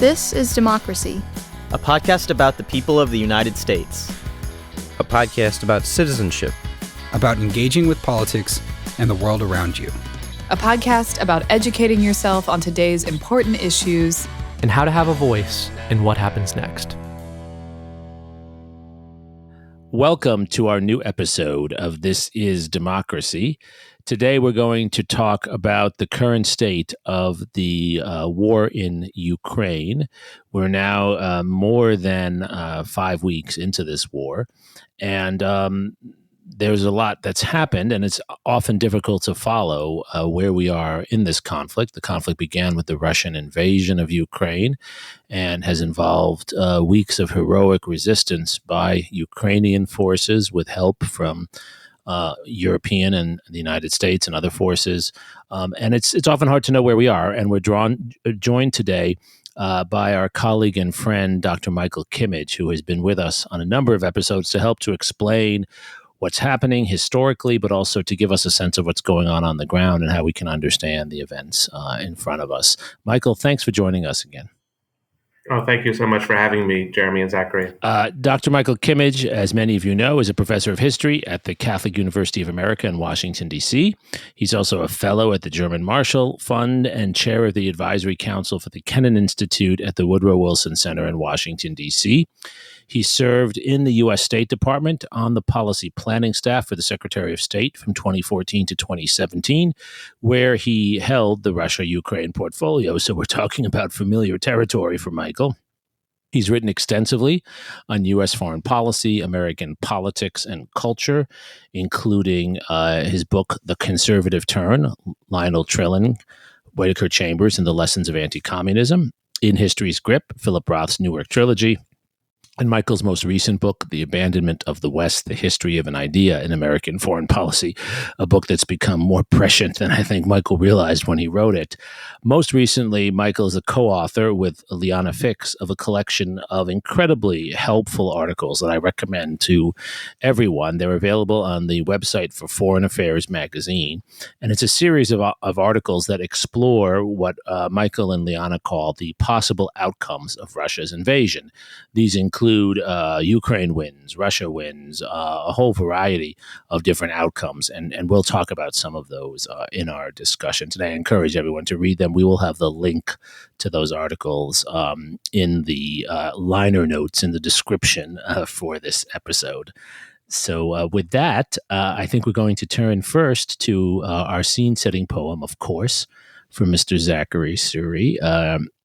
This is Democracy, a podcast about the people of the United States. A podcast about citizenship. About engaging with politics and the world around you. A podcast about educating yourself on today's important issues. And how to have a voice in what happens next. Welcome to our new episode of This is Democracy. Today we're going to talk about the current state of the war in Ukraine. We're now more than 5 weeks into this war, and there's a lot that's happened, and it's often difficult to follow where we are in this conflict. The conflict began with the Russian invasion of Ukraine and has involved weeks of heroic resistance by Ukrainian forces with help from European and the United States and other forces. And it's often hard to know where we are. And we're joined today by our colleague and friend, Dr. Michael Kimmage, who has been with us on a number of episodes to help to explain what's happening historically, but also to give us a sense of what's going on the ground and how we can understand the events in front of us. Michael, thanks for joining us again. Oh, thank you so much for having me, Jeremi and Zachary. Dr. Michael Kimmage, as many of you know, is a professor of history at the Catholic University of America in Washington, D.C. He's also a fellow at the German Marshall Fund and chair of the Advisory Council for the Kennan Institute at the Woodrow Wilson Center in Washington, D.C. He served in the U.S. State Department on the policy planning staff for the Secretary of State from 2014 to 2017, where he held the Russia-Ukraine portfolio. So we're talking about familiar territory for Michael. He's written extensively on U.S. foreign policy, American politics, and culture, including his book, The Conservative Turn, Lionel Trilling, Whitaker Chambers, and the Lessons of Anti-Communism, In History's Grip, Philip Roth's Newark Trilogy, and Michael's most recent book, The Abandonment of the West, The History of an Idea in American Foreign Policy, a book that's become more prescient than I think Michael realized when he wrote it. Most recently, Michael is a co-author with Liana Fix of a collection of incredibly helpful articles that I recommend to everyone. They're available on the website for Foreign Affairs magazine, and it's a series of articles that explore what Michael and Liana call the possible outcomes of Russia's invasion. These include Ukraine wins, Russia wins, a whole variety of different outcomes. And we'll talk about some of those in our discussion today. I encourage everyone to read them. We will have the link to those articles in the liner notes in the description for this episode. So with that, I think we're going to turn first to our scene-setting poem, of course, from Mr. Zachary Suri.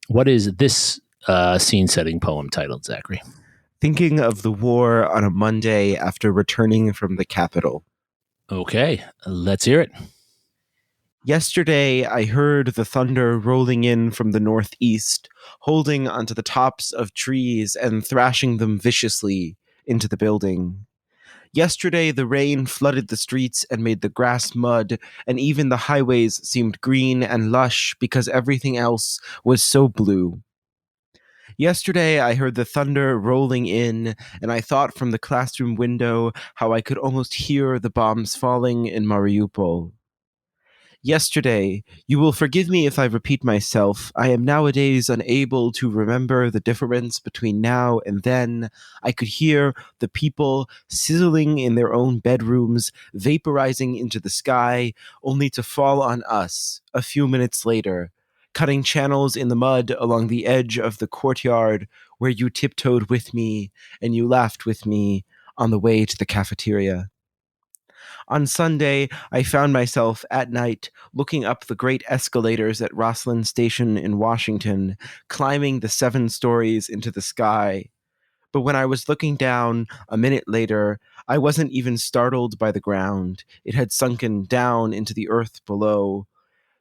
What is this scene-setting poem titled, Zachary? Thinking of the war on a Monday after returning from the Capitol. Okay, let's hear it. Yesterday, I heard the thunder rolling in from the northeast, holding onto the tops of trees and thrashing them viciously into the building. Yesterday, the rain flooded the streets and made the grass mud, and even the highways seemed green and lush because everything else was so blue. Yesterday, I heard the thunder rolling in, and I thought from the classroom window how I could almost hear the bombs falling in Mariupol. Yesterday, you will forgive me if I repeat myself, I am nowadays unable to remember the difference between now and then. I could hear the people sizzling in their own bedrooms, vaporizing into the sky, only to fall on us a few minutes later, cutting channels in the mud along the edge of the courtyard where you tiptoed with me and you laughed with me on the way to the cafeteria. On Sunday, I found myself at night looking up the great escalators at Roslyn Station in Washington, climbing the 7 stories into the sky. But when I was looking down a minute later, I wasn't even startled by the ground. It had sunken down into the earth below.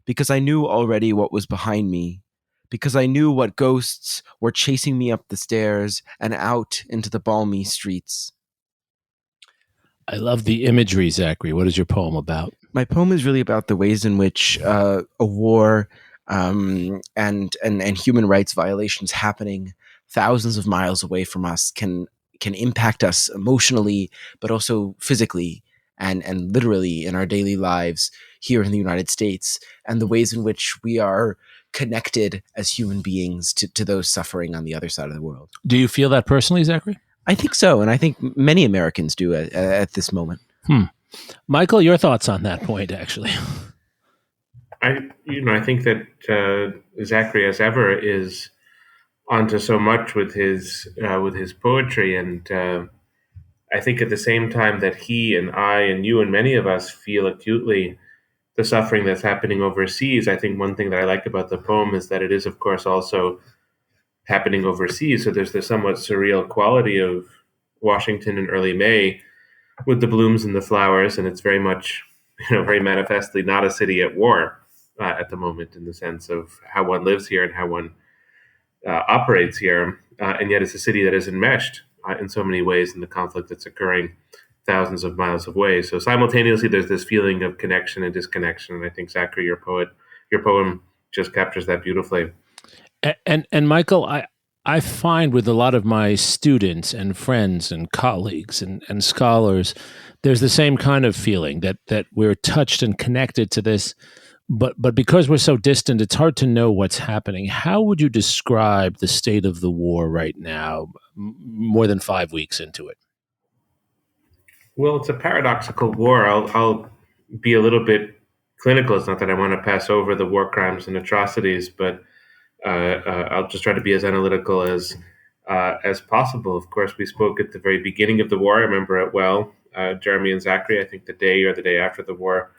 Because I knew already what was behind me, because I knew what ghosts were chasing me up the stairs and out into the balmy streets. I love the imagery, Zachary. What is your poem about? My poem is really about the ways in which a war and human rights violations happening thousands of miles away from us can impact us emotionally, but also physically and literally in our daily lives here in the United States, and the ways in which we are connected as human beings to those suffering on the other side of the world. Do you feel that personally, Zachary? I think so, and I think many Americans do at this moment. Michael, your thoughts on that point, actually? I think that Zachary, as ever, is onto so much with his poetry, and I think at the same time that he and I and you and many of us feel acutely the suffering that's happening overseas, I think one thing that I like about the poem is that it is, of course, also happening overseas. So there's this somewhat surreal quality of Washington in early May with the blooms and the flowers, and it's very much, very manifestly not a city at war at the moment in the sense of how one lives here and how one operates here, and yet it's a city that is enmeshed in so many ways in the conflict that's occurring thousands of miles away. So simultaneously, there's this feeling of connection and disconnection, and I think Zachary, your poem just captures that beautifully. And Michael, I find with a lot of my students and friends and colleagues and scholars, there's the same kind of feeling that we're touched and connected to this. But because we're so distant, it's hard to know what's happening. How would you describe the state of the war right now, more than 5 weeks into it? Well, it's a paradoxical war. I'll be a little bit clinical. It's not that I want to pass over the war crimes and atrocities, but I'll just try to be as analytical as possible. Of course, we spoke at the very beginning of the war. I remember it well. Jeremi and Zachary, I think the day or the day after the war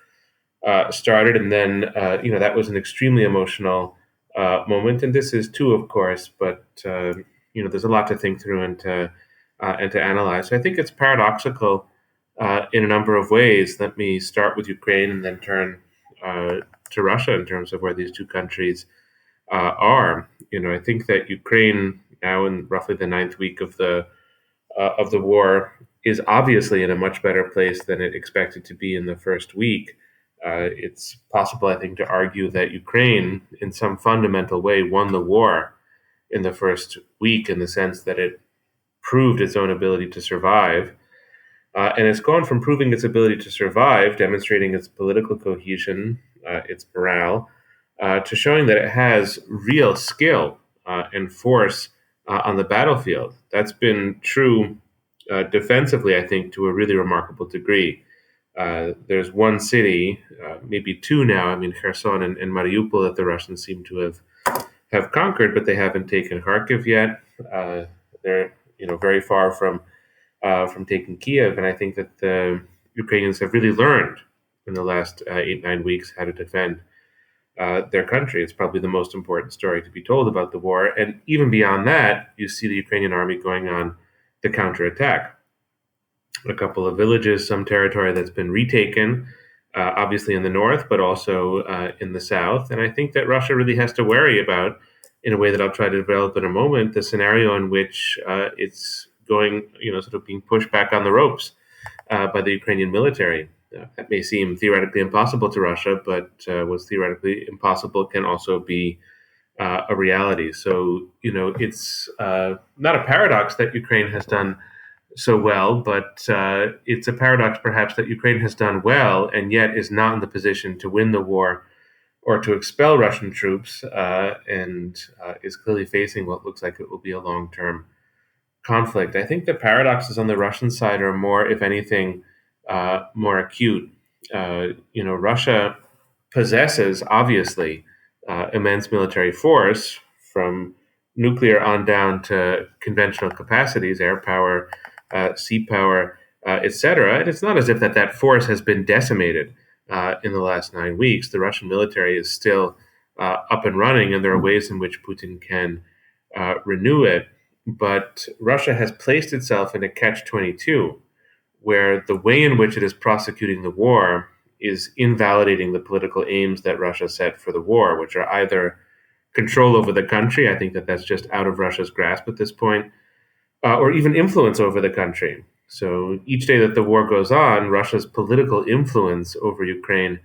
started, and then that was an extremely emotional moment, and this is too, of course. But there's a lot to think through and to analyze. So I think it's paradoxical in a number of ways. Let me start with Ukraine and then turn to Russia in terms of where these two countries are. I think that Ukraine, now in roughly the 9th week of the war, is obviously in a much better place than it expected to be in the first week. It's possible, I think, to argue that Ukraine, in some fundamental way, won the war in the first week in the sense that it proved its own ability to survive. And it's gone from proving its ability to survive, demonstrating its political cohesion, its morale, to showing that it has real skill and force on the battlefield. That's been true defensively, I think, to a really remarkable degree. There's one city, maybe two now, Kherson and Mariupol, that the Russians seem to have conquered, but they haven't taken Kharkiv yet. They're very far from taking Kiev, and I think that the Ukrainians have really learned in the last 8-9 weeks how to defend their country. It's probably the most important story to be told about the war, and even beyond that, you see the Ukrainian army going on the counterattack. A couple of villages, some territory that's been retaken, obviously in the north, but also in the south. And I think that Russia really has to worry about, in a way that I'll try to develop in a moment, the scenario in which it's going, sort of being pushed back on the ropes by the Ukrainian military. That may seem theoretically impossible to Russia, but what's theoretically impossible can also be a reality. So, it's not a paradox that Ukraine has done so well, but it's a paradox perhaps that Ukraine has done well and yet is not in the position to win the war or to expel Russian troops and is clearly facing what looks like it will be a long-term conflict. I think the paradoxes on the Russian side are more, if anything, more acute. Russia possesses, obviously, immense military force, from nuclear on down to conventional capacities, air power, sea power, etc. And it's not as if that force has been decimated in the last 9 weeks. The Russian military is still up and running, and there are ways in which Putin can renew it. But Russia has placed itself in a catch-22, where the way in which it is prosecuting the war is invalidating the political aims that Russia set for the war, which are either control over the country — I think that's just out of Russia's grasp at this point — or even influence over the country. So each day that the war goes on, Russia's political influence over Ukraine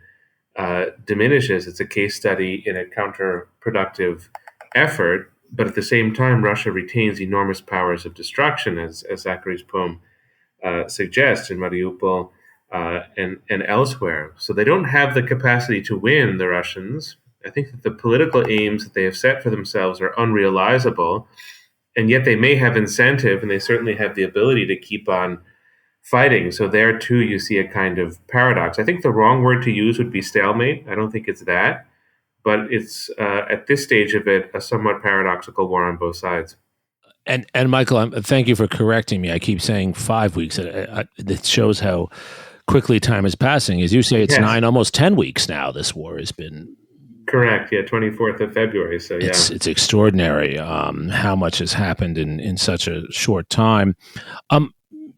diminishes. It's a case study in a counterproductive effort, but at the same time, Russia retains enormous powers of destruction, as Zachary's poem suggests, in Mariupol and elsewhere. So they don't have the capacity to win, the Russians, I think that the political aims that they have set for themselves are unrealizable, and yet they may have incentive, and they certainly have the ability to keep on fighting. So there, too, you see a kind of paradox. I think the wrong word to use would be stalemate. I don't think it's that, but it's, at this stage of it, a somewhat paradoxical war on both sides. And Michael, thank you for correcting me. I keep saying 5 weeks. It shows how quickly time is passing. As you say, it's Yes. almost 10 weeks now. This war has been Correct. Yeah, 24th of February. So yeah, it's extraordinary how much has happened in such a short time.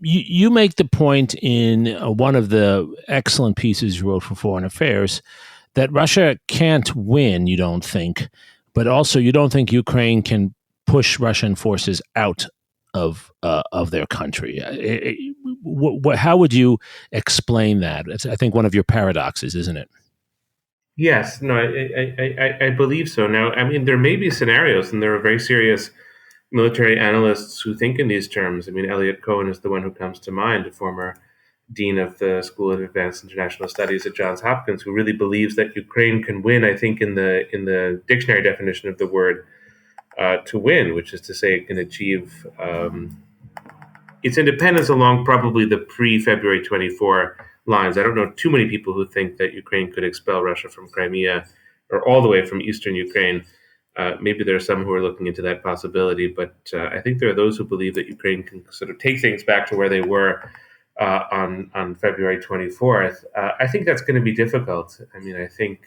You make the point in one of the excellent pieces you wrote for Foreign Affairs that Russia can't win, you don't think, but also you don't think Ukraine can push Russian forces out of their country. How would you explain that? It's, I think, one of your paradoxes, isn't it? yes, no, I believe so. Now, I mean, there may be scenarios, and there are very serious military analysts who think in these terms. I mean, Elliot Cohen is the one who comes to mind, a former dean of the School of Advanced International Studies at Johns Hopkins, who really believes that Ukraine can win. I think in the dictionary definition of the word to win, which is to say it can achieve its independence along probably the pre-February 24 lines. I don't know too many people who think that Ukraine could expel Russia from Crimea or all the way from eastern Ukraine. Maybe there are some who are looking into that possibility, but I think there are those who believe that Ukraine can sort of take things back to where they were on February 24th. I think that's going to be difficult. I mean, I think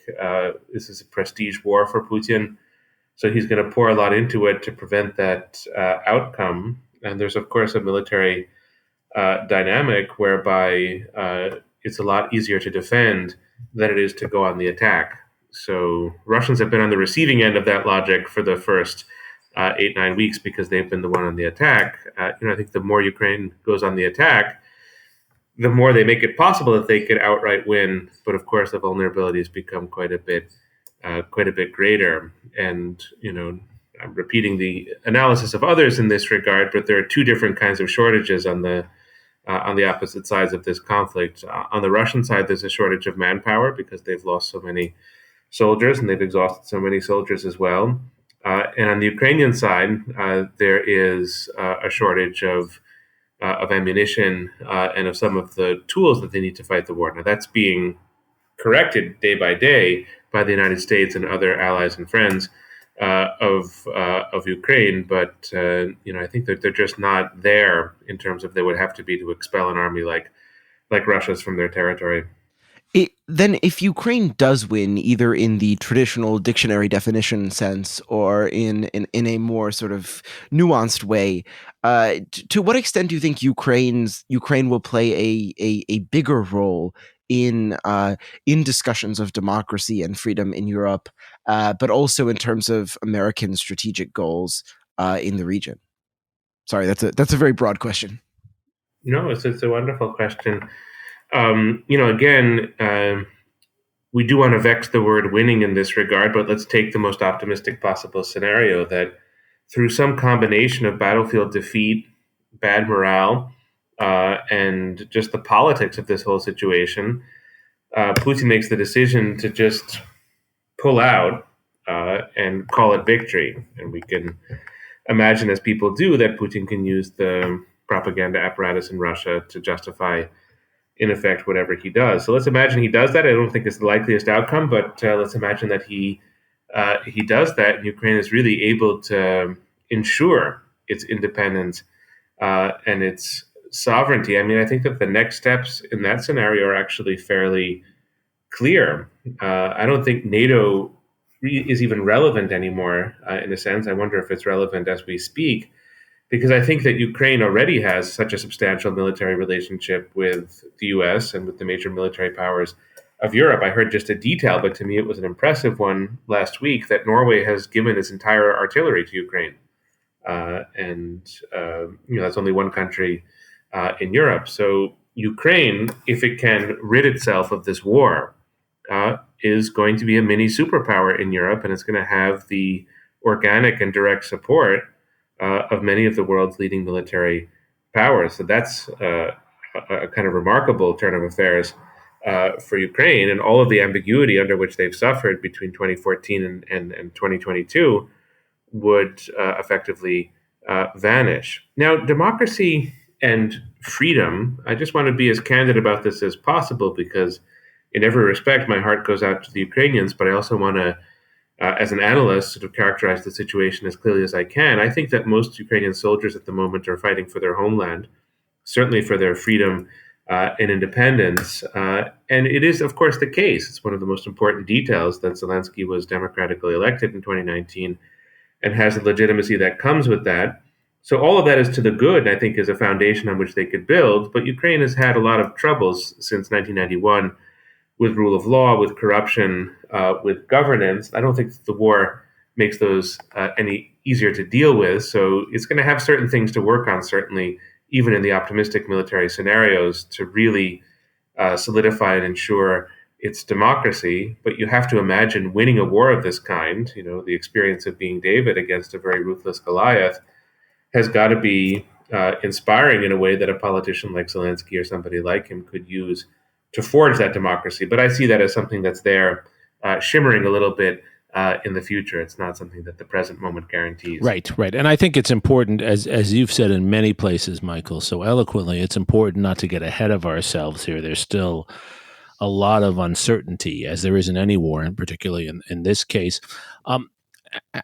this is a prestige war for Putin, so he's going to pour a lot into it to prevent that outcome. And there's, of course, a military dynamic whereby it's a lot easier to defend than it is to go on the attack. So Russians have been on the receiving end of that logic for the first 8-9 weeks because they've been the one on the attack. I think the more Ukraine goes on the attack, the more they make it possible that they could outright win. But of course, the vulnerabilities become quite a bit greater. And I'm repeating the analysis of others in this regard, but there are two different kinds of shortages on the opposite sides of this conflict. On the Russian side, there's a shortage of manpower because they've lost so many soldiers and they've exhausted so many soldiers as well. And on the Ukrainian side, there is a shortage of ammunition and of some of the tools that they need to fight the war. Now, that's being corrected day by day by the United States and other allies and friends of Ukraine, but I think that they're just not there in terms of they would have to be to expel an army like Russia's from their territory. Then if Ukraine does win, either in the traditional dictionary definition sense or in a more sort of nuanced way, to what extent do you think Ukraine will play a bigger role in discussions of democracy and freedom in Europe, but also in terms of American strategic goals in the region? Sorry, that's a very broad question. No, it's a wonderful question. Again, we do want to vex the word winning in this regard, but let's take the most optimistic possible scenario that through some combination of battlefield defeat, bad morale, and just the politics of this whole situation, Putin makes the decision to just pull out and call it victory. And we can imagine, as people do, that Putin can use the propaganda apparatus in Russia to justify, in effect, whatever he does. So let's imagine he does that. I don't think it's the likeliest outcome, but let's imagine that he does that, and Ukraine is really able to ensure its independence and its sovereignty. I mean, I think that the next steps in that scenario are actually fairly clear. I don't think NATO is even relevant anymore in a sense. I wonder if it's relevant as we speak, because I think that Ukraine already has such a substantial military relationship with the U.S. and with the major military powers of Europe. I heard just a detail, but to me it was an impressive one last week, that Norway has given its entire artillery to Ukraine. That's only one country in Europe. So Ukraine, if it can rid itself of this war, is going to be a mini superpower in Europe, and it's going to have the organic and direct support of many of the world's leading military powers. So that's a kind of remarkable turn of affairs for Ukraine, and all of the ambiguity under which they've suffered between 2014 and 2022 would effectively vanish. Now, democracy and freedom, I just want to be as candid about this as possible, because in every respect, my heart goes out to the Ukrainians, but I also want to, as an analyst, sort of characterize the situation as clearly as I can. I think that most Ukrainian soldiers at the moment are fighting for their homeland, certainly for their freedom and independence. And it is, of course, the case. It's one of the most important details that Zelensky was democratically elected in 2019 and has the legitimacy that comes with that. So all of that is to the good, and I think is a foundation on which they could build. But Ukraine has had a lot of troubles since 1991 with rule of law, with corruption, with governance. I don't think the war makes those any easier to deal with. So it's going to have certain things to work on, certainly, even in the optimistic military scenarios, to really solidify and ensure its democracy. But you have to imagine winning a war of this kind, the experience of being David against a very ruthless Goliath, has got to be inspiring in a way that a politician like Zelensky or somebody like him could use to forge that democracy. But I see that as something that's there, shimmering a little bit in the future. It's not something that the present moment guarantees. Right. And I think it's important, as you've said in many places, Michael, so eloquently, it's important not to get ahead of ourselves here. There's still a lot of uncertainty, as there is in any war, and particularly in this case.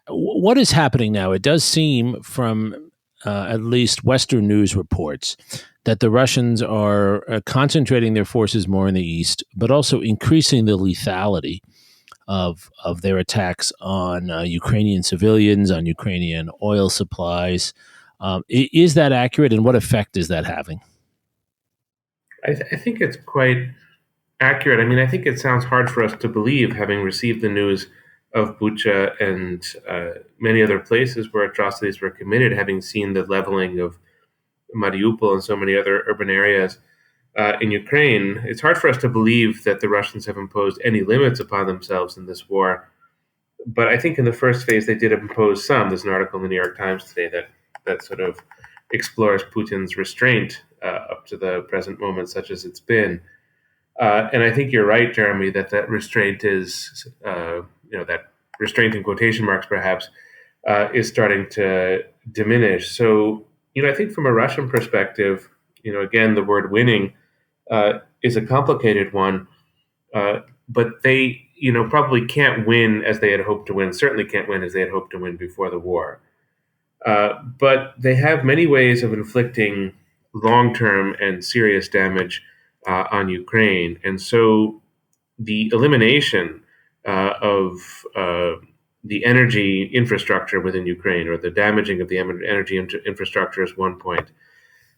What is happening now? It does seem from at least Western news reports that the Russians are concentrating their forces more in the east, but also increasing the lethality of their attacks on Ukrainian civilians, on Ukrainian oil supplies. Is that accurate, and what effect is that having? I think it's quite accurate. I mean, I think it sounds hard for us to believe, having received the news of Bucha and many other places where atrocities were committed, having seen the leveling of Mariupol and so many other urban areas in Ukraine. It's hard for us to believe that the Russians have imposed any limits upon themselves in this war. But I think in the first phase, they did impose some. There's an article in the New York Times today that sort of explores Putin's restraint up to the present moment, such as it's been. And I think you're right, Jeremy, that restraint is, that restraint in quotation marks perhaps, is starting to diminish. So, I think from a Russian perspective, again, the word winning is a complicated one, but they, probably can't win as they had hoped to win, certainly can't win as they had hoped to win before the war. But they have many ways of inflicting long-term and serious damage on Ukraine. And so the elimination of the energy infrastructure within Ukraine, or the damaging of the energy infrastructure, is one point.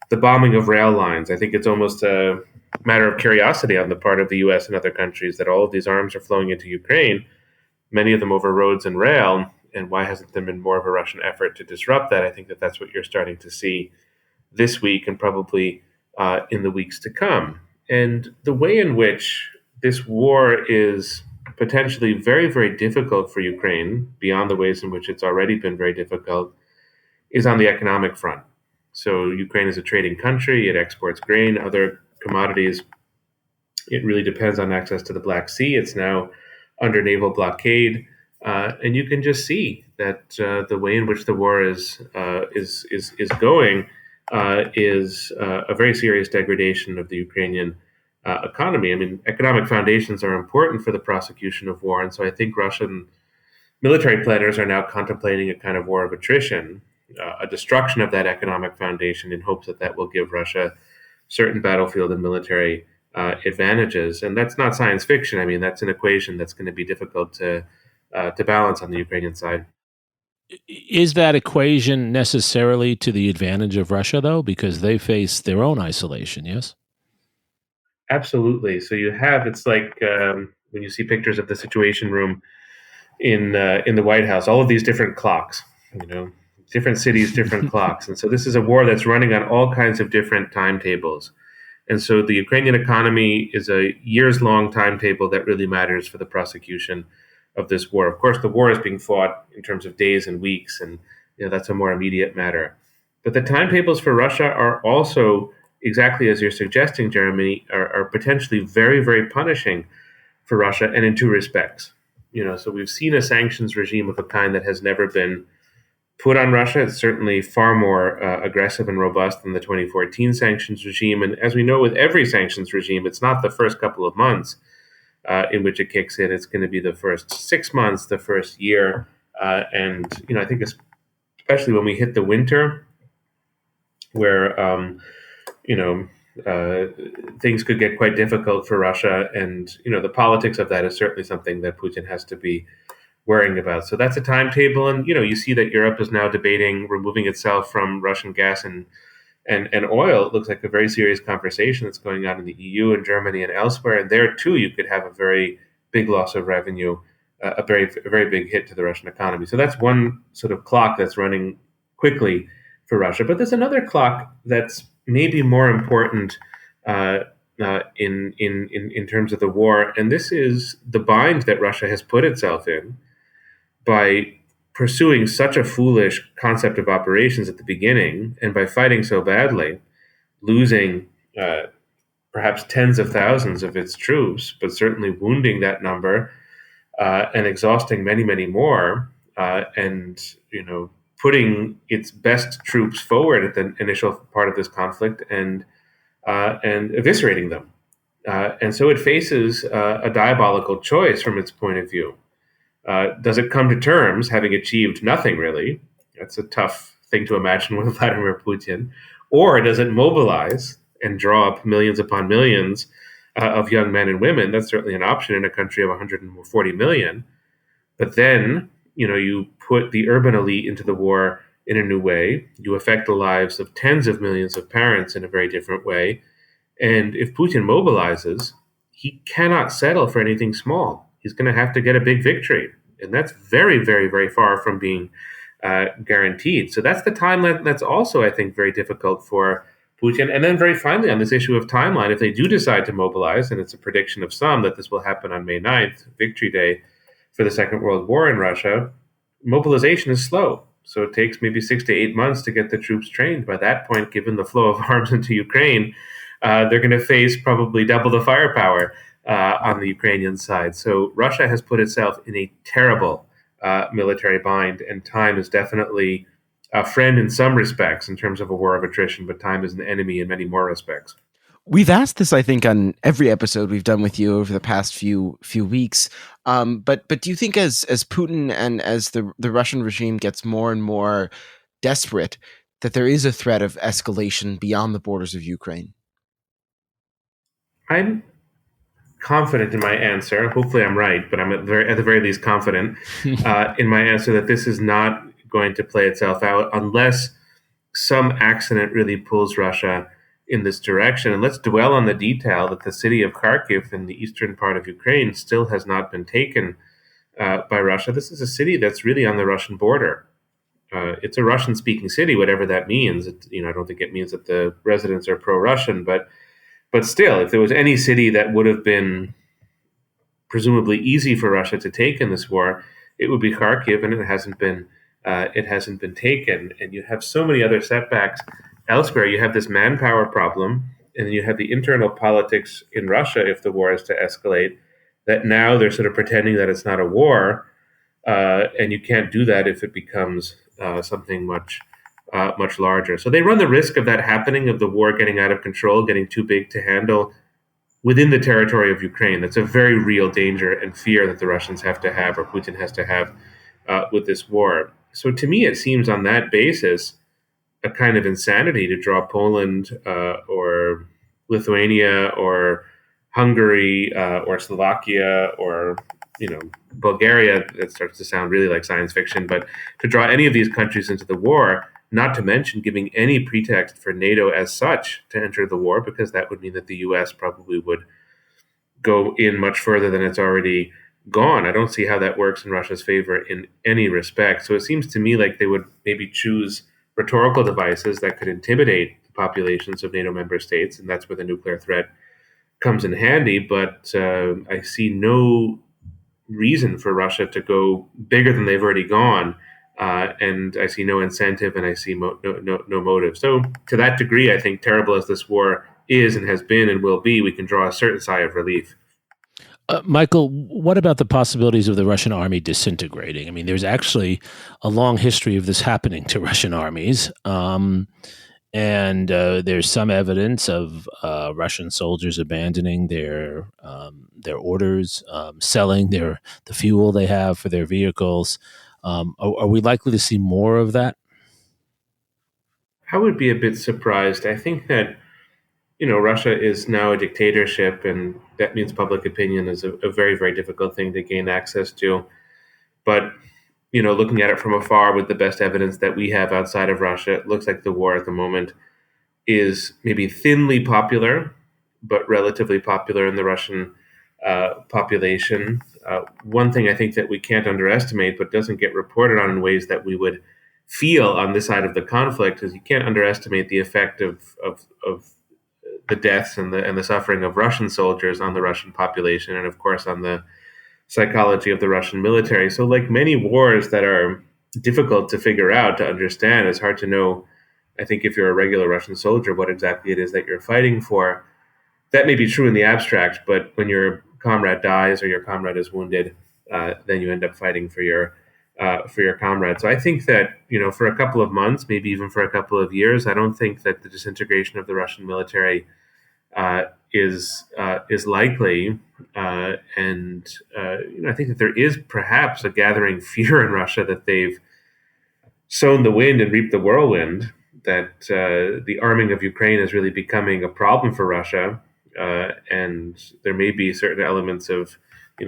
The bombing of rail lines, I think it's almost a matter of curiosity on the part of the U.S. and other countries that all of these arms are flowing into Ukraine, many of them over roads and rail, and why hasn't there been more of a Russian effort to disrupt that? I think that's what you're starting to see this week and probably in the weeks to come. And the way in which this war is potentially very, very difficult for Ukraine, beyond the ways in which it's already been very difficult, is on the economic front. So Ukraine is a trading country. It exports grain, other commodities. It really depends on access to the Black Sea. It's now under naval blockade. And you can just see that the way in which the war is going is a very serious degradation of the Ukrainian economy. I mean, economic foundations are important for the prosecution of war, and so I think Russian military planners are now contemplating a kind of war of attrition, a destruction of that economic foundation in hopes that will give Russia certain battlefield and military advantages. And that's not science fiction. I mean, that's an equation that's going to be difficult to balance on the Ukrainian side. Is that equation necessarily to the advantage of Russia, though, because they face their own isolation, yes? Absolutely. So it's like when you see pictures of the Situation Room in the White House, all of these different clocks, different cities, different clocks. And so this is a war that's running on all kinds of different timetables. And so the Ukrainian economy is a years-long timetable that really matters for the prosecution of this war. Of course, the war is being fought in terms of days and weeks, and that's a more immediate matter. But the timetables for Russia are also exactly as you're suggesting, Jeremy, are potentially very, very punishing for Russia, and in two respects. So we've seen a sanctions regime of a kind that has never been put on Russia. It's certainly far more aggressive and robust than the 2014 sanctions regime. And as we know with every sanctions regime, it's not the first couple of months in which it kicks in. It's going to be the first 6 months, the first year. And I think especially when we hit the winter, where things could get quite difficult for Russia, and the politics of that is certainly something that Putin has to be worrying about. So that's a timetable, and you see that Europe is now debating removing itself from Russian gas and oil. It looks like a very serious conversation that's going on in the EU and Germany and elsewhere. And there too, you could have a very big loss of revenue, a very big hit to the Russian economy. So that's one sort of clock that's running quickly for Russia. But there's another clock that's maybe more important in terms of the war, and this is the bind that Russia has put itself in by pursuing such a foolish concept of operations at the beginning, and by fighting so badly, losing perhaps tens of thousands of its troops, but certainly wounding that number and exhausting many, many more, and putting its best troops forward at the initial part of this conflict and eviscerating them. And so it faces a diabolical choice from its point of view. Does it come to terms, having achieved nothing really? That's a tough thing to imagine with Vladimir Putin. Or does it mobilize and draw up millions upon millions of young men and women? That's certainly an option in a country of 140 million. But then, you put the urban elite into the war in a new way. You affect the lives of tens of millions of parents in a very different way. And if Putin mobilizes, he cannot settle for anything small. He's going to have to get a big victory. And that's very, very, very far from being guaranteed. So that's the timeline that's also, I think, very difficult for Putin. And then very finally, on this issue of timeline, if they do decide to mobilize, and it's a prediction of some that this will happen on May 9th, Victory Day for the Second World War in Russia, mobilization is slow. So it takes maybe 6 to 8 months to get the troops trained. By that point, given the flow of arms into Ukraine, they're going to face probably double the firepower on the Ukrainian side. So Russia has put itself in a terrible military bind, and time is definitely a friend in some respects in terms of a war of attrition, but time is an enemy in many more respects. We've asked this, I think, on every episode we've done with you over the past few weeks. But do you think as Putin and as the Russian regime gets more and more desperate, that there is a threat of escalation beyond the borders of Ukraine? I'm confident in my answer. Hopefully I'm right, but I'm at the very least confident in my answer that this is not going to play itself out unless some accident really pulls Russia in this direction. And let's dwell on the detail that the city of Kharkiv in the eastern part of Ukraine still has not been taken by Russia. This is a city that's really on the Russian border. It's a Russian-speaking city, whatever that means. I don't think it means that the residents are pro-Russian, but still, if there was any city that would have been presumably easy for Russia to take in this war, it would be Kharkiv, and it hasn't been taken. And you have so many other setbacks elsewhere. You have this manpower problem, and then you have the internal politics in Russia if the war is to escalate, that now they're sort of pretending that it's not a war, and you can't do that if it becomes something much larger. So they run the risk of that happening, of the war getting out of control, getting too big to handle within the territory of Ukraine. That's a very real danger and fear that the Russians have to have, or Putin has to have, with this war. So to me, it seems on that basis a kind of insanity to draw Poland or Lithuania or Hungary or Slovakia or Bulgaria. It starts to sound really like science fiction, but to draw any of these countries into the war, not to mention giving any pretext for NATO as such to enter the war, because that would mean that the U.S. probably would go in much further than it's already gone. I don't see how that works in Russia's favor in any respect. So it seems to me like they would maybe choose rhetorical devices that could intimidate the populations of NATO member states, and that's where the nuclear threat comes in handy. But I see no reason for Russia to go bigger than they've already gone and I see no incentive, and I see no motive. So to that degree, I think terrible as this war is and has been and will be, we can draw a certain sigh of relief. Michael, what about the possibilities of the Russian army disintegrating? I mean, there's actually a long history of this happening to Russian armies. And there's some evidence of Russian soldiers abandoning their orders, selling the fuel they have for their vehicles. Are we likely to see more of that? I would be a bit surprised. I think that Russia is now a dictatorship, and that means public opinion is a very, very difficult thing to gain access to. But looking at it from afar with the best evidence that we have outside of Russia, it looks like the war at the moment is maybe thinly popular, but relatively popular in the Russian population. One thing I think that we can't underestimate, but doesn't get reported on in ways that we would feel on this side of the conflict, is you can't underestimate the effect of the deaths and the suffering of Russian soldiers on the Russian population, and of course on the psychology of the Russian military. So like many wars that are difficult to figure out, to understand, it's hard to know, I think, if you're a regular Russian soldier, what exactly it is that you're fighting for. That may be true in the abstract, but when your comrade dies or your comrade is wounded, then you end up fighting for your comrade. So I think that, for a couple of months, maybe even for a couple of years, I don't think that the disintegration of the Russian military is likely, and I think that there is perhaps a gathering fear in Russia that they've sown the wind and reaped the whirlwind, that the arming of Ukraine is really becoming a problem for Russia, and there may be certain elements of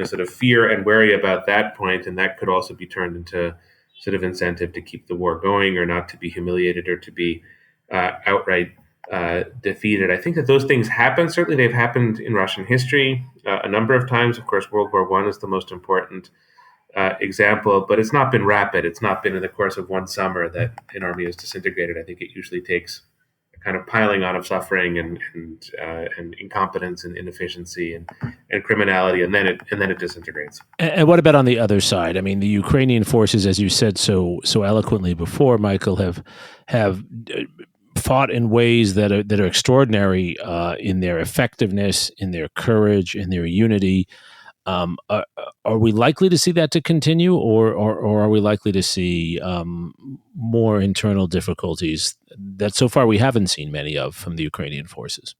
sort of fear and worry about that point, and that could also be turned into sort of incentive to keep the war going, or not to be humiliated, or to be outright defeated. I think that those things happen. Certainly, they've happened in Russian history a number of times. Of course, World War I is the most important example, but it's not been rapid. It's not been in the course of one summer that an army is disintegrated. I think it usually takes a kind of piling on of suffering and incompetence and inefficiency and criminality, and then it disintegrates. And what about on the other side? I mean, the Ukrainian forces, as you said so eloquently before, Michael, have fought in ways that are extraordinary in their effectiveness, in their courage, in their unity. Are we likely to see that to continue, or are we likely to see more internal difficulties that so far we haven't seen many of from the Ukrainian forces?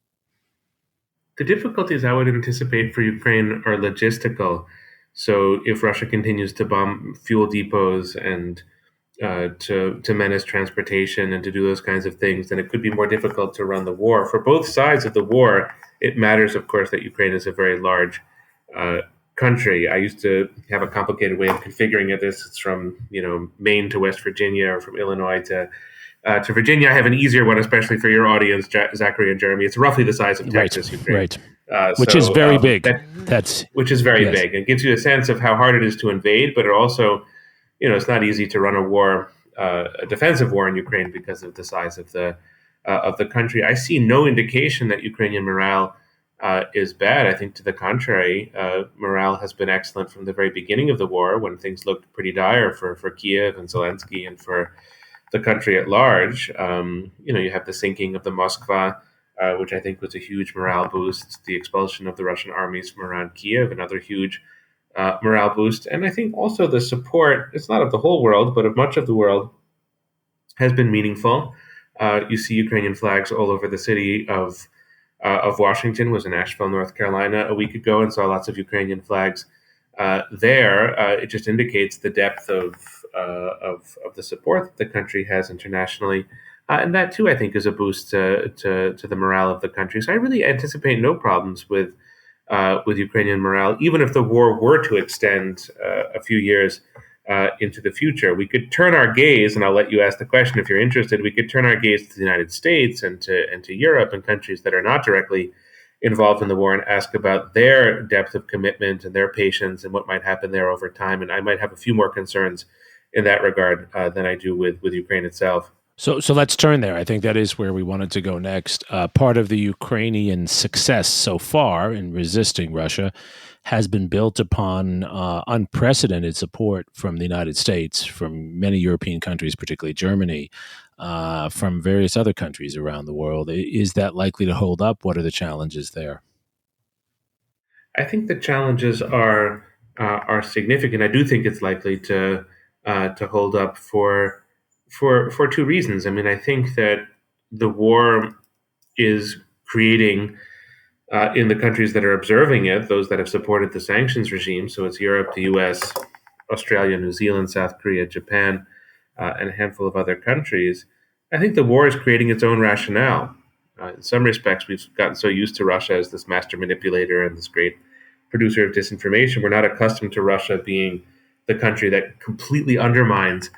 The difficulties I would anticipate for Ukraine are logistical. So if Russia continues to bomb fuel depots and to menace transportation and to do those kinds of things, then it could be more difficult to run the war. For both sides of the war, it matters, of course, that Ukraine is a very large country. I used to have a complicated way of configuring it. It's from Maine to West Virginia, or from Illinois to Virginia. I have an easier one, especially for your audience, Zachary and Jeremy. It's roughly the size of Texas, Ukraine, right? Which is very big. Which is very big, and gives you a sense of how hard it is to invade. But it also, it's not easy to run a war, a defensive war in Ukraine, because of the size of the country. I see no indication that Ukrainian morale is bad. I think, to the contrary, morale has been excellent from the very beginning of the war, when things looked pretty dire for Kiev and Zelensky and for the country at large. You have the sinking of the Moskva, which I think was a huge morale boost. The expulsion of the Russian armies from around Kiev, another huge morale boost. And I think also the support, it's not of the whole world, but of much of the world, has been meaningful. You see Ukrainian flags all over the city of Washington. Was in Asheville, North Carolina a week ago, and saw lots of Ukrainian flags there. It just indicates the depth of the support that the country has internationally, and that too, I think, is a boost to the morale of the country. So I really anticipate no problems with Ukrainian morale, even if the war were to extend a few years into the future. We could turn our gaze, and I'll let you ask the question if you're interested. We could turn our gaze to the United States and to Europe and countries that are not directly involved in the war, and ask about their depth of commitment and their patience and what might happen there over time. And I might have a few more concerns in that regard than I do with Ukraine itself. So let's turn there. I think that is where we wanted to go next. Part of the Ukrainian success so far in resisting Russia has been built upon unprecedented support from the United States, from many European countries, particularly Germany, from various other countries around the world. Is that likely to hold up? What are the challenges there? I think the challenges are significant. I do think it's likely to hold up for two reasons. I mean, I think that the war is creating in the countries that are observing it, those that have supported the sanctions regime. So it's Europe, the U.S., Australia, New Zealand, South Korea, Japan, and a handful of other countries. I think the war is creating its own rationale. In some respects, we've gotten so used to Russia as this master manipulator and this great producer of disinformation. We're not accustomed to Russia being the country that completely undermines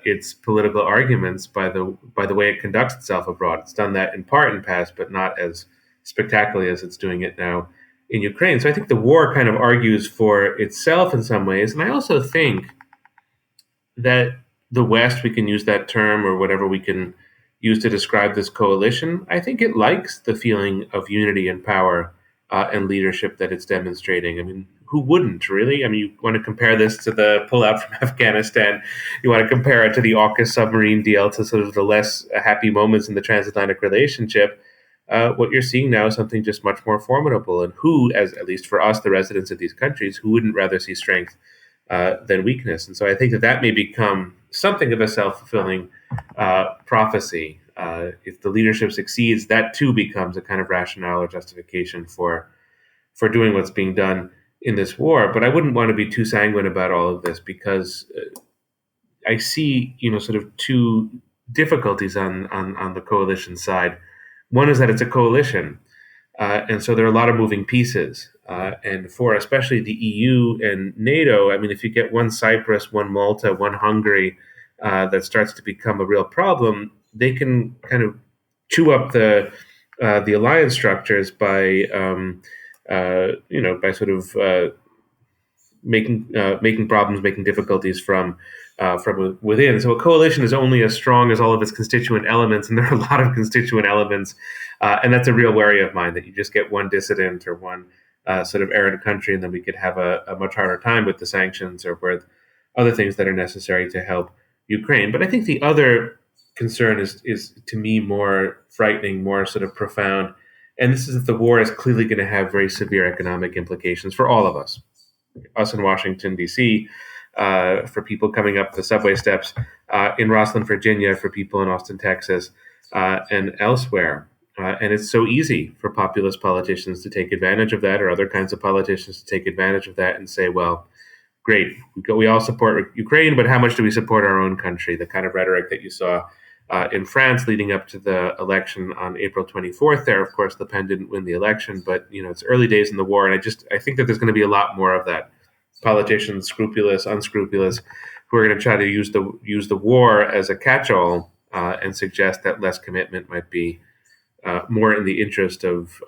its political arguments by the way it conducts itself abroad. It's done that in part in the past, but not as spectacularly as it's doing it now in Ukraine. So I think the war kind of argues for itself in some ways. And I also think that the West, we can use that term or whatever we can use to describe this coalition, I think it likes the feeling of unity and power and leadership that it's demonstrating. I mean, who wouldn't, really? I mean, you want to compare this to the pullout from Afghanistan. You want to compare it to the AUKUS submarine deal, to sort of the less happy moments in the transatlantic relationship. What you're seeing now is something just much more formidable. And who, as at least for us, the residents of these countries, who wouldn't rather see strength than weakness? And so I think that may become something of a self-fulfilling prophecy. If the leadership succeeds, that too becomes a kind of rationale or justification for doing what's being done in this war. But I wouldn't want to be too sanguine about all of this, because I see, sort of two difficulties on the coalition side. One is that it's a coalition, and so there are a lot of moving pieces. And for especially the EU and NATO, I mean, if you get one Cyprus, one Malta, one Hungary, that starts to become a real problem, they can kind of chew up the alliance structures by sort of making problems, making difficulties from within. So a coalition is only as strong as all of its constituent elements, and there are a lot of constituent elements, and that's a real worry of mine, that you just get one dissident or one sort of errant country, and then we could have a much harder time with the sanctions or with other things that are necessary to help Ukraine. But I think the other concern is to me more frightening, more sort of profound, and this is that the war is clearly going to have very severe economic implications for all of us in Washington, D.C., for people coming up the subway steps, in Rosslyn, Virginia, for people in Austin, Texas, and elsewhere. And it's so easy for populist politicians to take advantage of that, or other kinds of politicians to take advantage of that and say, well, great, we all support Ukraine, but how much do we support our own country? The kind of rhetoric that you saw in France leading up to the election on April 24th there. Of course, Le Pen didn't win the election, but it's early days in the war, and I think that there's going to be a lot more of that. Politicians, scrupulous, unscrupulous, who are going to try to use the war as a catch-all and suggest that less commitment might be more in the interest of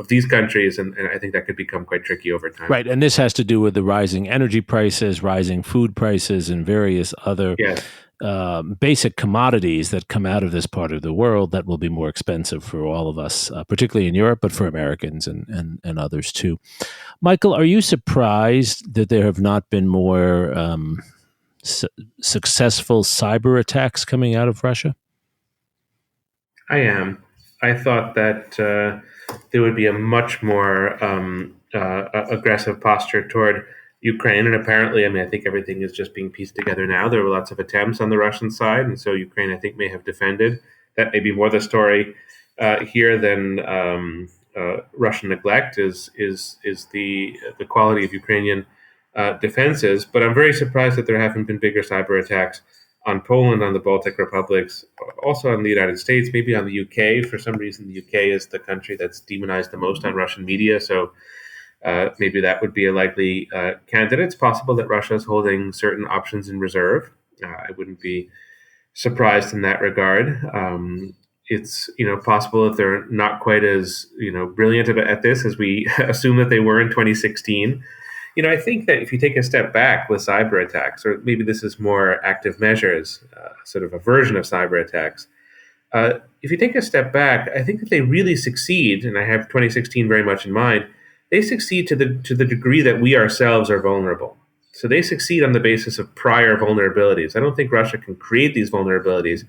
these countries, and I think that could become quite tricky over time. Right, and this has to do with the rising energy prices, rising food prices, and various other basic commodities that come out of this part of the world that will be more expensive for all of us, particularly in Europe, but for Americans and others too. Michael, are you surprised that there have not been more successful cyber attacks coming out of Russia? I am. I thought that there would be a much more aggressive posture toward Ukraine, and apparently, I think everything is just being pieced together now. There were lots of attempts on the Russian side, and so Ukraine, I think, may have defended. That may be more the story here than Russian neglect is the quality of Ukrainian defenses. But I'm very surprised that there haven't been bigger cyber attacks on Poland, on the Baltic republics, also on the United States, maybe on the UK. For some reason, the UK is the country that's demonized the most on Russian media, so maybe that would be a likely candidate. It's possible that Russia is holding certain options in reserve. I wouldn't be surprised in that regard. It's possible that they're not quite as brilliant at this as we assume that they were in 2016. I think that if you take a step back with cyber attacks, or maybe this is more active measures, sort of a version of cyber attacks. If you take a step back, I think that they really succeed, and I have 2016 very much in mind, they succeed to the degree that we ourselves are vulnerable. So they succeed on the basis of prior vulnerabilities. I don't think Russia can create these vulnerabilities,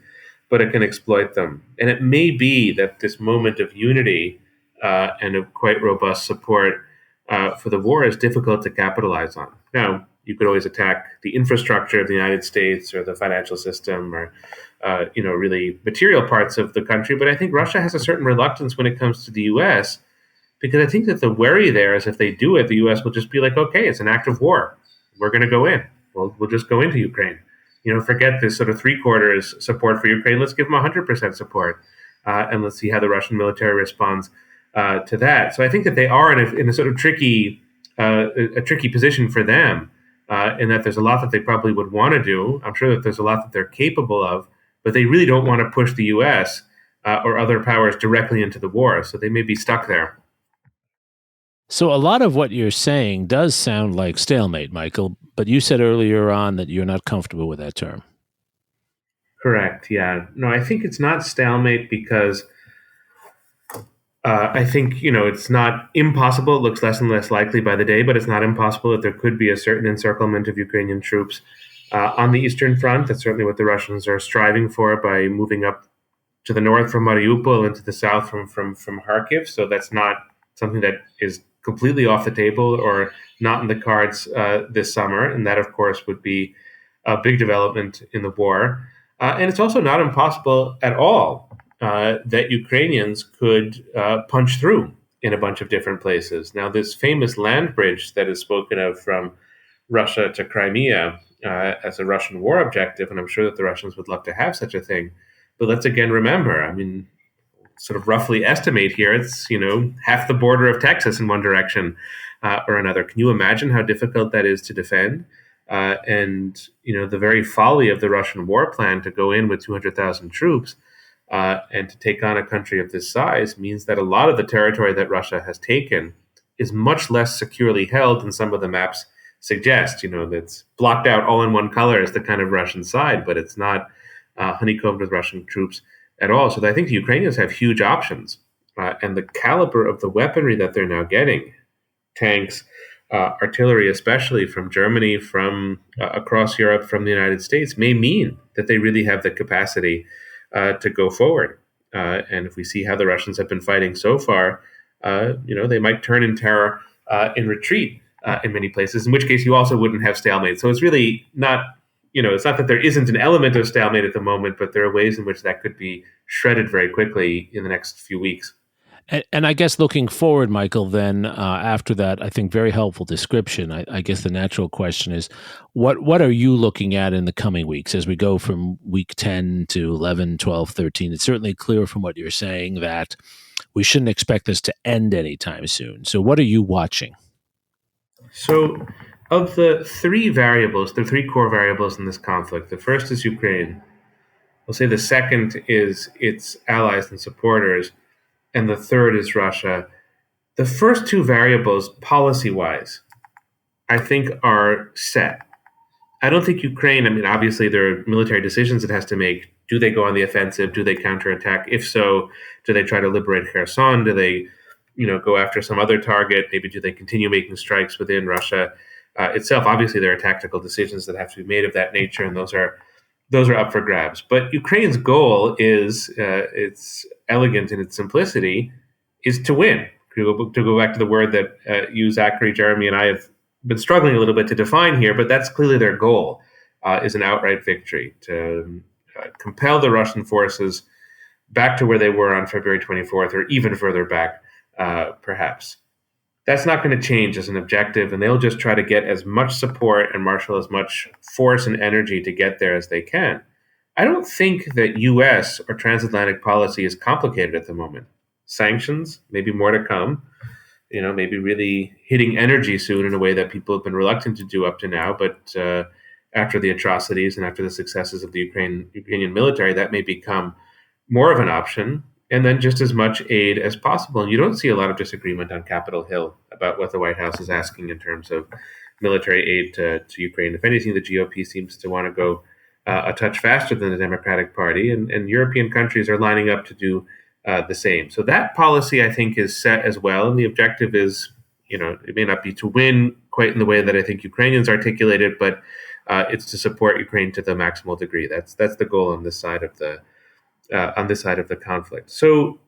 but it can exploit them. And it may be that this moment of unity and of quite robust support for the war is difficult to capitalize on. Now, you could always attack the infrastructure of the United States or the financial system or, really material parts of the country. But I think Russia has a certain reluctance when it comes to the U.S., because I think that the worry there is if they do it, the U.S. will just be like, okay, it's an act of war. We're going to go in. We'll just go into Ukraine. Forget this sort of 3/4 support for Ukraine. Let's give them 100% support, and let's see how the Russian military responds to that. So I think that they are in a sort of tricky position for them, in that there's a lot that they probably would want to do. I'm sure that there's a lot that they're capable of, but they really don't want to push the U.S. Or other powers directly into the war. So they may be stuck there. So a lot of what you're saying does sound like stalemate, Michael, but you said earlier on that you're not comfortable with that term. Correct, yeah. No, I think it's not stalemate because I think, it's not impossible. It looks less and less likely by the day, but it's not impossible that there could be a certain encirclement of Ukrainian troops on the Eastern Front. That's certainly what the Russians are striving for by moving up to the north from Mariupol and to the south from Kharkiv. So that's not something that is completely off the table or not in the cards this summer. And that, of course, would be a big development in the war. And it's also not impossible at all that Ukrainians could punch through in a bunch of different places. Now, this famous land bridge that is spoken of from Russia to Crimea as a Russian war objective, and I'm sure that the Russians would love to have such a thing. But let's again remember, sort of roughly estimate here, it's, half the border of Texas in one direction or another. Can you imagine how difficult that is to defend? And the very folly of the Russian war plan to go in with 200,000 troops and to take on a country of this size means that a lot of the territory that Russia has taken is much less securely held than some of the maps suggest. That's blocked out all in one color as the kind of Russian side, but it's not honeycombed with Russian troops at all. So I think the Ukrainians have huge options, and the caliber of the weaponry that they're now getting, tanks, artillery, especially from Germany, from across Europe, from the United States, may mean that they really have the capacity to go forward. And if we see how the Russians have been fighting so far, they might turn in terror in retreat in many places, in which case you also wouldn't have stalemate. So it's really not, it's not that there isn't an element of stalemate at the moment, but there are ways in which that could be shredded very quickly in the next few weeks. And I guess looking forward, Michael, then after that, I think very helpful description. I guess the natural question is, what are you looking at in the coming weeks as we go from week 10 to 11, 12, 13? It's certainly clear from what you're saying that we shouldn't expect this to end anytime soon. So what are you watching? So of the three variables, the three core variables in this conflict, the first is Ukraine. We'll say the second is its allies and supporters, and the third is Russia. The first two variables, policy-wise, I think are set. I don't think Ukraine, obviously there are military decisions it has to make. Do they go on the offensive? Do they counterattack? If so, do they try to liberate Kherson? Do they, go after some other target? Maybe do they continue making strikes within Russia itself? Obviously, there are tactical decisions that have to be made of that nature, and those are up for grabs. But Ukraine's goal is, it's elegant in its simplicity, is to win. To go back to the word that you, Zachary, Jeremi, and I have been struggling a little bit to define here, but that's clearly their goal, is an outright victory, to compel the Russian forces back to where they were on February 24th, or even further back, perhaps. That's not going to change as an objective, and they'll just try to get as much support and marshal as much force and energy to get there as they can. I don't think that U.S. or transatlantic policy is complicated at the moment. Sanctions, maybe more to come, maybe really hitting energy soon in a way that people have been reluctant to do up to now. But after the atrocities and after the successes of the Ukrainian military, that may become more of an option. And then just as much aid as possible. And you don't see a lot of disagreement on Capitol Hill about what the White House is asking in terms of military aid to Ukraine. If anything, the GOP seems to want to go a touch faster than the Democratic Party, and European countries are lining up to do the same. So that policy, I think, is set as well. And the objective is, it may not be to win quite in the way that I think Ukrainians articulate it, but it's to support Ukraine to the maximal degree. That's the goal on this side of the conflict. So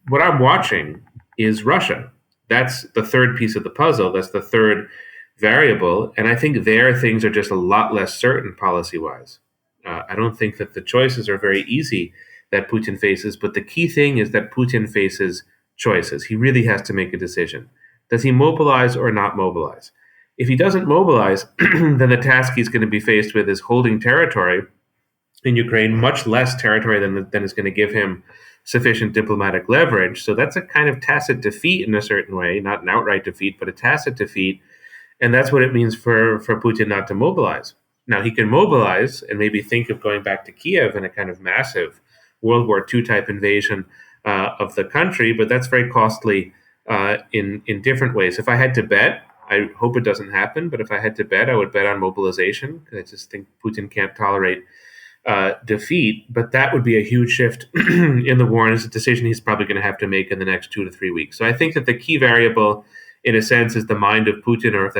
what I'm watching is Russia. That's the third piece of the puzzle. That's the third variable. And I think there things are just a lot less certain policy-wise. I don't think that the choices are very easy that Putin faces, but the key thing is that Putin faces choices. He really has to make a decision. Does he mobilize or not mobilize? If he doesn't mobilize, then the task he's going to be faced with is holding territory in Ukraine, much less territory than is going to give him sufficient diplomatic leverage. So that's a kind of tacit defeat in a certain way, not an outright defeat, but a tacit defeat. And that's what it means for Putin not to mobilize. Now, he can mobilize and maybe think of going back to Kiev in a kind of massive World War II type invasion of the country, but that's very costly in different ways. If I had to bet, I hope it doesn't happen, but if I had to bet, I would bet on mobilization, because I just think Putin can't tolerate defeat. But that would be a huge shift in the war, and it's a decision he's probably going to have to make in the next 2 to 3 weeks. So I think that the key variable, in a sense, is the mind of Putin, or if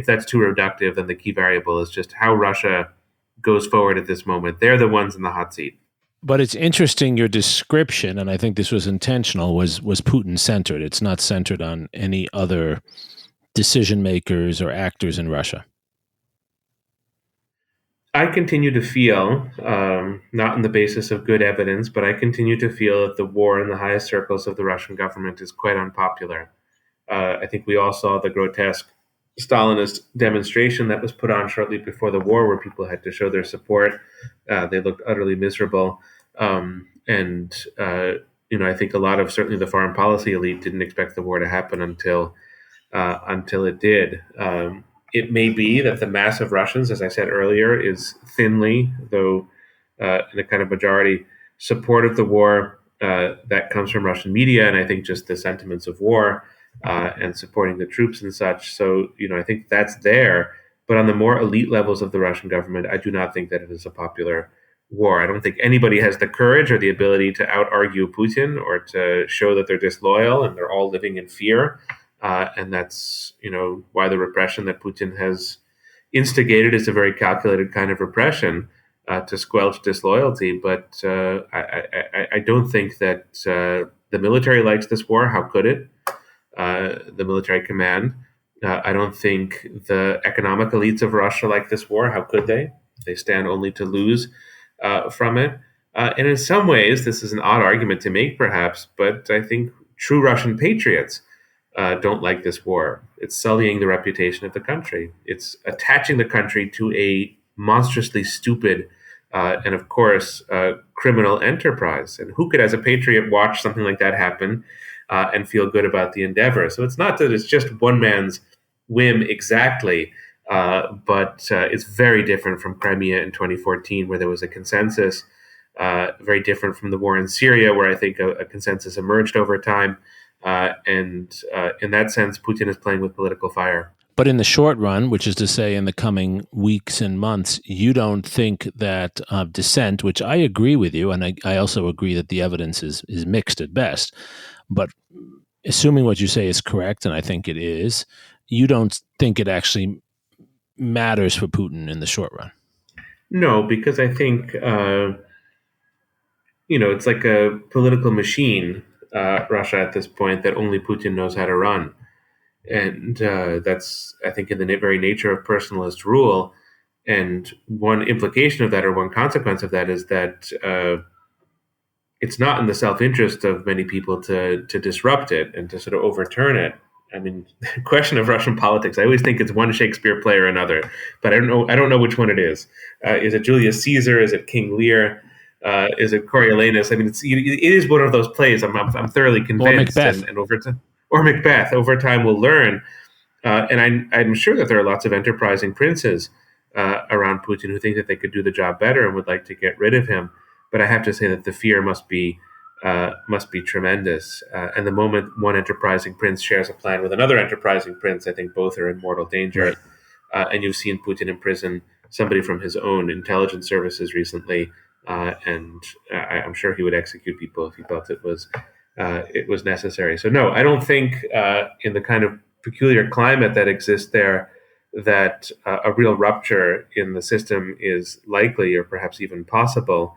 that's too reductive, then the key variable is just how Russia goes forward at this moment. They're the ones in the hot seat. But it's interesting, your description, and I think this was intentional, was Putin-centered. It's not centered on any other decision makers or actors in Russia. I continue to feel, not on the basis of good evidence, but I continue to feel that the war in the highest circles of the Russian government is quite unpopular. I think we all saw the grotesque Stalinist demonstration that was put on shortly before the war, where people had to show their support. They looked utterly miserable. I think a lot of certainly the foreign policy elite didn't expect the war to happen until it did. It may be that the mass of Russians, as I said earlier, is thinly, though in a kind of majority, support of the war that comes from Russian media, and I think just the sentiments of war and supporting the troops and such. So, I think that's there. But on the more elite levels of the Russian government, I do not think that it is a popular war. I don't think anybody has the courage or the ability to out-argue Putin or to show that they're disloyal and they're all living in fear. And that's, why the repression that Putin has instigated is a very calculated kind of repression to squelch disloyalty. But I don't think that the military likes this war. How could it? The military command. I don't think the economic elites of Russia like this war. How could they? They stand only to lose from it. And in some ways, this is an odd argument to make, perhaps, but I think true Russian patriots don't like this war. It's sullying the reputation of the country. It's attaching the country to a monstrously stupid and, of course, criminal enterprise. And who could, as a patriot, watch something like that happen and feel good about the endeavor? So it's not that it's just one man's whim exactly, but it's very different from Crimea in 2014, where there was a consensus, very different from the war in Syria, where I think a consensus emerged over time. And in that sense, Putin is playing with political fire. But in the short run, which is to say in the coming weeks and months, you don't think that dissent, which I agree with you, and I also agree that the evidence is mixed at best, but assuming what you say is correct, and I think it is, you don't think it actually matters for Putin in the short run? No, because I think, it's like a political machine, Russia at this point, that only Putin knows how to run. And that's, I think, in the very nature of personalist rule. And one implication of that, or one consequence of that, is that it's not in the self-interest of many people to disrupt it and to sort of overturn it. I mean, the question of Russian politics, I always think it's one Shakespeare play or another, but I don't know which one it is. Is it Julius Caesar? Is it King Lear? Is it Coriolanus? I mean, it is one of those plays. I'm thoroughly convinced. Or Macbeth. And over time, or Macbeth. Over time, we'll learn. And I'm sure that there are lots of enterprising princes around Putin who think that they could do the job better and would like to get rid of him. But I have to say that the fear must be tremendous. And the moment one enterprising prince shares a plan with another enterprising prince, I think both are in mortal danger. Right. And you've seen Putin imprison somebody from his own intelligence services recently. And I'm sure he would execute people if he felt it was it was necessary. So no, I don't think in the kind of peculiar climate that exists there that a real rupture in the system is likely or perhaps even possible.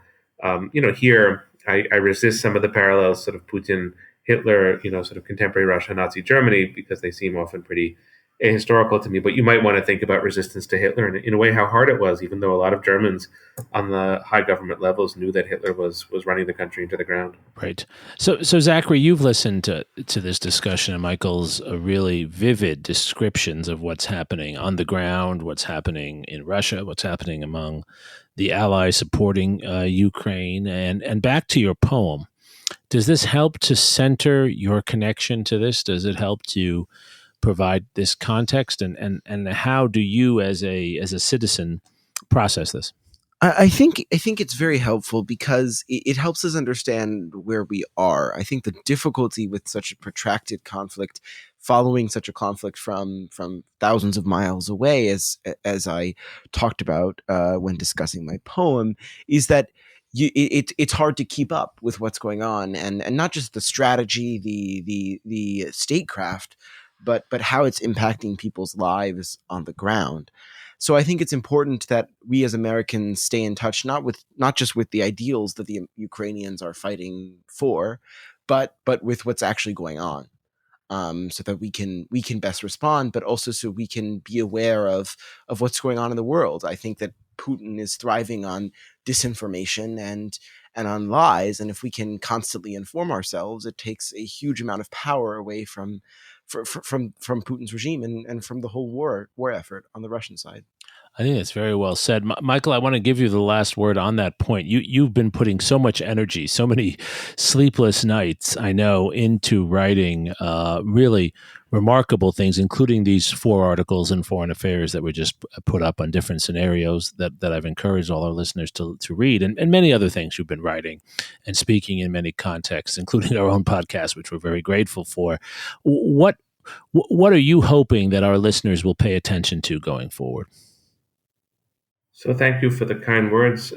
Here I resist some of the parallels, sort of Putin, Hitler, sort of contemporary Russia, Nazi Germany, because they seem often pretty ahistorical to me. But you might want to think about resistance to Hitler and in a way how hard it was, even though a lot of Germans on the high government levels knew that Hitler was running the country into the ground. Right. So Zachary, you've listened to this discussion and Michael's really vivid descriptions of what's happening on the ground, what's happening in Russia, what's happening among the allies supporting Ukraine. And back to your poem, does this help to center your connection to this? Does it help to provide this context? And how do you as a citizen process this? I think it's very helpful because it helps us understand where we are. I think the difficulty with such a protracted conflict, following such a conflict from thousands of miles away, as I talked about when discussing my poem, is that it's hard to keep up with what's going on, and not just the strategy, the statecraft, but how it's impacting people's lives on the ground. So I think it's important that we as Americans stay in touch, not just with the ideals that the Ukrainians are fighting for, but with what's actually going on, so that we can best respond, but also so we can be aware of what's going on in the world. I think that Putin is thriving on disinformation and on lies, and if we can constantly inform ourselves, it takes a huge amount of power away from Putin's regime and from the whole war effort on the Russian side. I think that's very well said. Michael, I want to give you the last word on that point. You've been putting so much energy, so many sleepless nights, I know, into writing really remarkable things, including these 4 articles in Foreign Affairs that we just put up on different scenarios that I've encouraged all our listeners to read, and many other things you've been writing and speaking in many contexts, including our own podcast, which we're very grateful for. What are you hoping that our listeners will pay attention to going forward? So thank you for the kind words,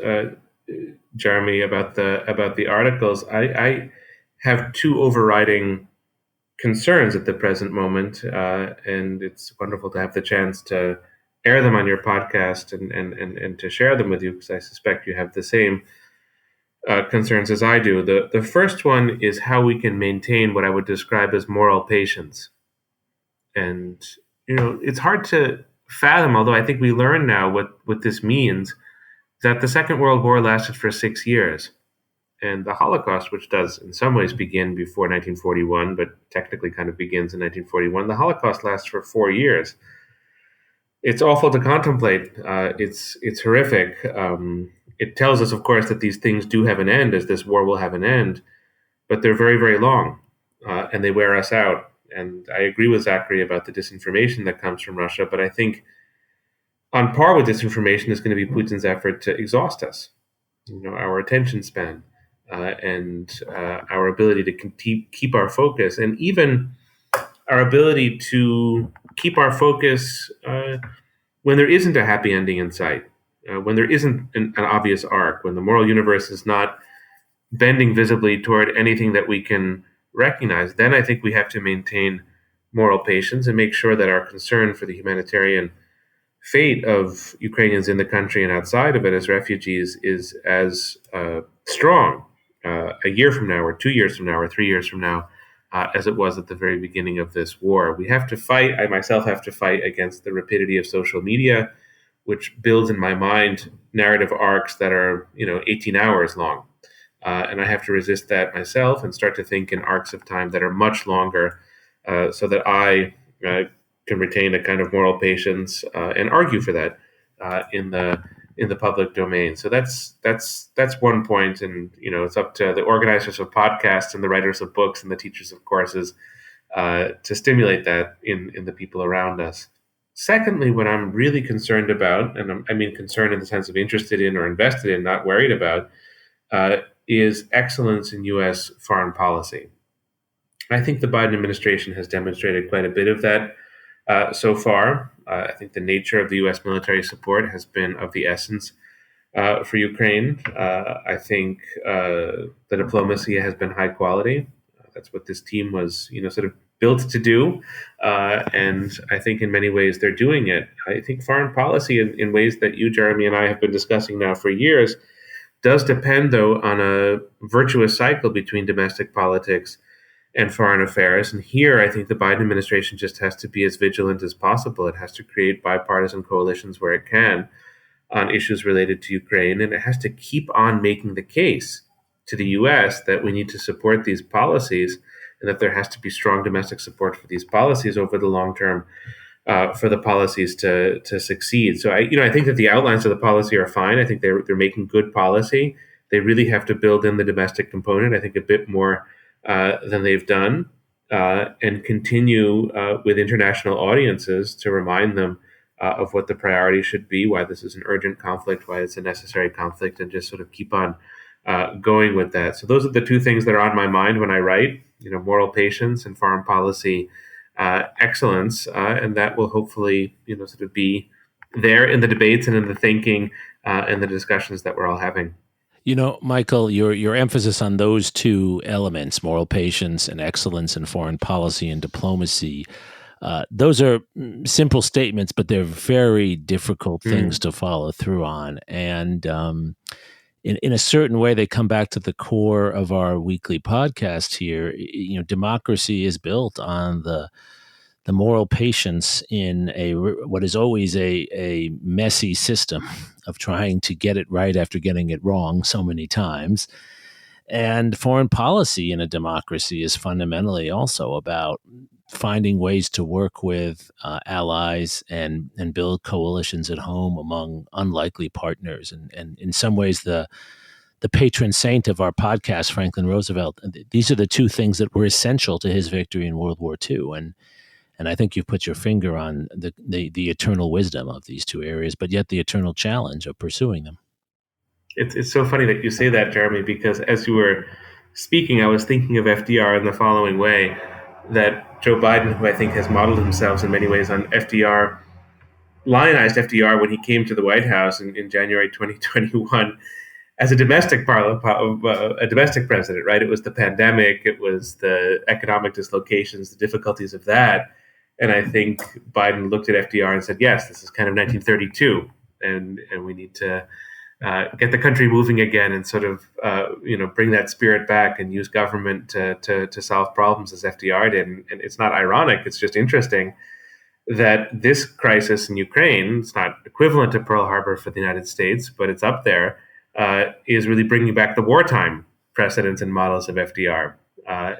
Jeremy, about the articles. I have 2 overriding concerns at the present moment, and it's wonderful to have the chance to air them on your podcast and to share them with you, because I suspect you have the same concerns as I do. The first one is how we can maintain what I would describe as moral patience. And, it's hard to fathom, although I think we learn now what this means, that the Second World War lasted for 6 years. And the Holocaust, which does in some ways begin before 1941, but technically kind of begins in 1941, the Holocaust lasts for 4 years. It's awful to contemplate. It's horrific. It tells us, of course, that these things do have an end, as this war will have an end, but they're very, very long, and they wear us out. And I agree with Zachary about the disinformation that comes from Russia, but I think on par with disinformation is going to be Putin's effort to exhaust us, our attention span, and our ability to keep our focus, and even our ability to keep our focus when there isn't a happy ending in sight, when there isn't an obvious arc, when the moral universe is not bending visibly toward anything that we can recognize. Then I think we have to maintain moral patience and make sure that our concern for the humanitarian fate of Ukrainians in the country and outside of it as refugees is as strong a year from now or 2 years from now or 3 years from now as it was at the very beginning of this war. We have to fight. I myself have to fight against the rapidity of social media, which builds in my mind narrative arcs that are 18 hours long. And I have to resist that myself and start to think in arcs of time that are much longer, so that I can retain a kind of moral patience and argue for that in the public domain. So that's one point, and it's up to the organizers of podcasts and the writers of books and the teachers of courses to stimulate that in the people around us. Secondly, what I'm really concerned about, and I mean concerned in the sense of interested in or invested in, not worried about, is excellence in U.S. foreign policy. I think the Biden administration has demonstrated quite a bit of that so far. I think the nature of the U.S. military support has been of the essence for Ukraine. I think the diplomacy has been high quality. That's what this team was, sort of built to do. And I think in many ways they're doing it. I think foreign policy in ways that you, Jeremy, and I have been discussing now for years does depend, though, on a virtuous cycle between domestic politics and foreign affairs. And here, I think the Biden administration just has to be as vigilant as possible. It has to create bipartisan coalitions where it can on issues related to Ukraine. And it has to keep on making the case to the U.S. that we need to support these policies and that there has to be strong domestic support for these policies over the long term for the policies to succeed. So I think that the outlines of the policy are fine. I think they're making good policy. They really have to build in the domestic component, I think, a bit more than they've done, and continue with international audiences to remind them of what the priority should be, why this is an urgent conflict, why it's a necessary conflict, and just sort of keep on going with that. So those are the two things that are on my mind when I write, moral patience and foreign policy excellence, and that will hopefully, sort of be there in the debates and in the thinking and the discussions that we're all having. Michael, your emphasis on those two elements, moral patience and excellence in foreign policy and diplomacy, those are simple statements, but they're very difficult things to follow through on. And in a certain way, they come back to the core of our weekly podcast here. Democracy is built on the moral patience in what is always a messy system of trying to get it right after getting it wrong so many times. And foreign policy in a democracy is fundamentally also about finding ways to work with allies and build coalitions at home among unlikely partners. And in some ways, the patron saint of our podcast, Franklin Roosevelt, these are the two things that were essential to his victory in World War II. And I think you've put your finger on the eternal wisdom of these two areas, but yet the eternal challenge of pursuing them. It's so funny that you say that, Jeremy, because as you were speaking, I was thinking of FDR in the following way, that Joe Biden, who I think has modeled himself in many ways on FDR, lionized FDR when he came to the White House in January 2021 as a domestic president, right? It was the pandemic, it was the economic dislocations, the difficulties of that. And I think Biden looked at FDR and said, yes, this is kind of 1932, and we need to get the country moving again and sort of, bring that spirit back and use government to solve problems as FDR did. And it's not ironic, it's just interesting that this crisis in Ukraine, it's not equivalent to Pearl Harbor for the United States, but it's up there, is really bringing back the wartime precedents and models of FDR.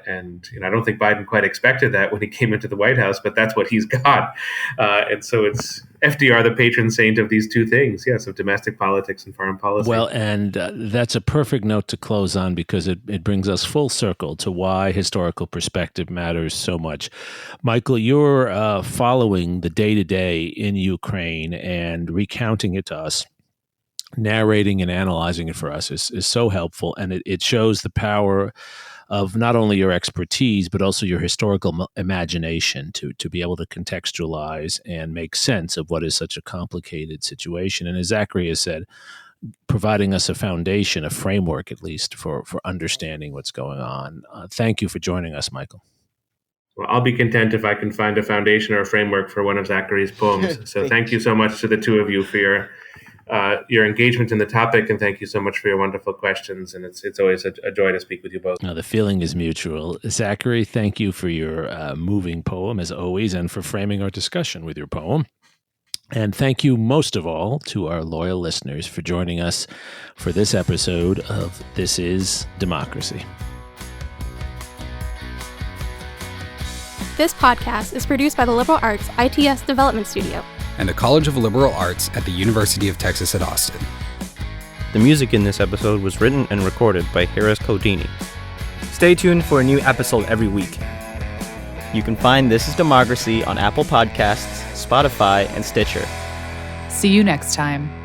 And I don't think Biden quite expected that when he came into the White House, but that's what he's got. And so it's FDR, the patron saint of these two things, yes, of domestic politics and foreign policy. Well, and that's a perfect note to close on, because it brings us full circle to why historical perspective matters so much. Michael, you're following the day-to-day in Ukraine and recounting it to us. Narrating and analyzing it for us is so helpful, and it shows the power of not only your expertise, but also your historical imagination to be able to contextualize and make sense of what is such a complicated situation. And as Zachary has said, providing us a foundation, a framework at least, for understanding what's going on. Thank you for joining us, Michael. Well, I'll be content if I can find a foundation or a framework for one of Zachary's poems. So thank you so much to the two of you for your engagement in the topic, and thank you so much for your wonderful questions. And it's always a joy to speak with you both. The feeling is mutual. Zachary, thank you for your moving poem, as always, and for framing our discussion with your poem. And thank you most of all to our loyal listeners for joining us for this episode of This Is Democracy. This podcast is produced by the Liberal Arts ITS Development Studio and the College of Liberal Arts at the University of Texas at Austin. The music in this episode was written and recorded by Harris Codini. Stay tuned for a new episode every week. You can find This Is Democracy on Apple Podcasts, Spotify, and Stitcher. See you next time.